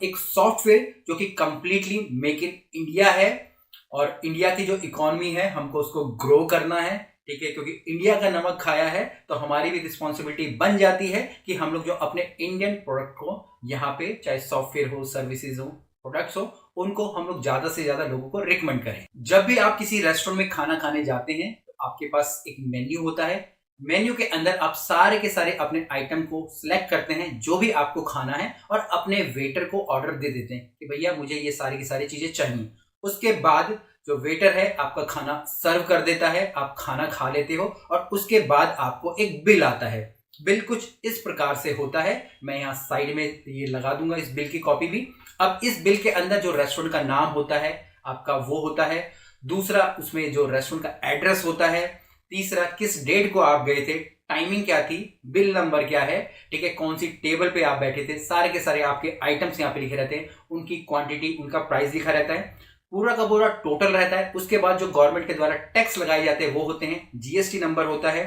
एक सॉफ्टवेयर जो कि कंप्लीटली मेक इन इंडिया है और इंडिया की जो इकोनॉमी है हमको उसको ग्रो करना है। ठीक है, क्योंकि इंडिया का नमक खाया है तो हमारी भी रिस्पॉन्सिबिलिटी बन जाती है कि हम लोग जो अपने इंडियन प्रोडक्ट को यहाँ पे, चाहे सॉफ्टवेयर हो, सर्विसेज हो, प्रोडक्ट्स हो, उनको हम लोग ज्यादा से ज्यादा लोगों को रिकमेंड करें। जब भी आप किसी रेस्टोरेंट में खाना खाने जाते हैं तो आपके पास एक मेन्यू होता है। मेन्यू के अंदर आप सारे के सारे अपने आइटम को सिलेक्ट करते हैं जो भी आपको खाना है और अपने वेटर को ऑर्डर दे देते हैं कि भैया मुझे ये सारी की सारी चीजें चाहिए। उसके बाद जो वेटर है आपका खाना सर्व कर देता है, आप खाना खा लेते हो और उसके बाद आपको एक बिल आता है। बिल कुछ इस प्रकार से होता है, मैं यहाँ साइड में ये लगा दूंगा इस बिल की कॉपी भी। अब इस बिल के अंदर जो रेस्टोरेंट का नाम होता है आपका वो होता है, दूसरा उसमें जो रेस्टोरेंट का एड्रेस होता है, तीसरा किस डेट को आप गए थे, टाइमिंग क्या थी, बिल नंबर क्या है, ठीक है, कौन सी टेबल पे आप बैठे थे, सारे के सारे आपके आइटम्स यहाँ पे लिखे रहते हैं, उनकी क्वांटिटी, उनका प्राइस लिखा रहता है, पूरा का पूरा टोटल रहता है। उसके बाद जो गवर्नमेंट के द्वारा टैक्स लगाए जाते हैं वो होते हैं, जीएसटी नंबर होता है,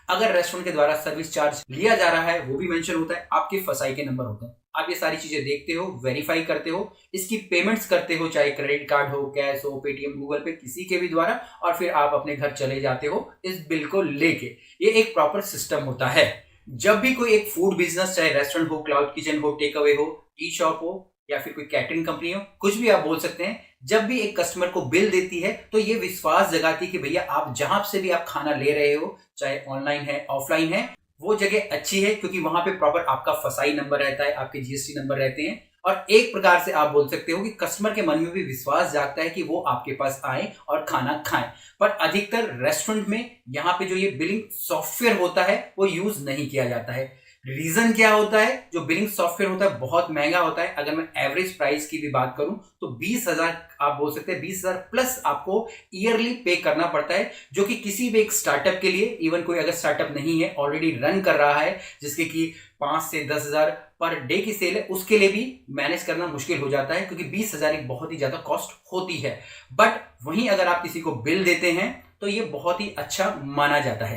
अगर रेस्टोरेंट के द्वारा सर्विस चार्ज लिया जा रहा है वो भी मेंशन होता है, आपके फसाई के नंबर होते हैं। आप ये सारी चीजें देखते हो, वेरीफाई करते हो, इसकी पेमेंट्स करते हो, चाहे क्रेडिट कार्ड हो, कैश हो, पेटीएम, गूगल पे, किसी के भी द्वारा, और फिर आप अपने घर चले जाते हो इस बिल को लेके। ये एक प्रॉपर सिस्टम होता है। जब भी कोई एक फूड बिजनेस, चाहे रेस्टोरेंट हो, क्लाउड किचन हो, टेक अवे हो, टी शॉप हो, या फिर कोई कैटरिंग कंपनी हो, कुछ भी आप बोल सकते हैं, जब भी एक कस्टमर को बिल देती है तो ये विश्वास जगाती है कि भैया आप जहां से भी आप खाना ले रहे हो, चाहे ऑनलाइन है, ऑफलाइन है, वो जगह अच्छी है, क्योंकि वहां पे प्रॉपर आपका फसाई नंबर रहता है, आपके जीएसटी नंबर रहते हैं। और एक प्रकार से आप बोल सकते हो कि कस्टमर के मन में भी विश्वास जागता है कि वो आपके पास आए और खाना खाएं। पर अधिकतर रेस्टोरेंट में यहाँ पे जो ये बिलिंग सॉफ्टवेयर होता है वो यूज नहीं किया जाता है। रीजन क्या होता है? जो बिलिंग सॉफ्टवेयर होता है बहुत महंगा होता है। अगर मैं एवरेज प्राइस की भी बात करूं तो 20,000, आप बोल सकते हैं 20,000 प्लस आपको ईयरली पे करना पड़ता है, जो कि किसी भी एक स्टार्टअप के लिए, इवन कोई अगर स्टार्टअप नहीं है, ऑलरेडी रन कर रहा है, जिसके की 5 से 10,000 पर डे की सेल है, उसके लिए भी मैनेज करना मुश्किल हो जाता है, क्योंकि 20,000 एक बहुत ही ज्यादा कॉस्ट होती है। बट वहीं अगर आप किसी को बिल देते हैं तो ये बहुत ही अच्छा माना जाता है।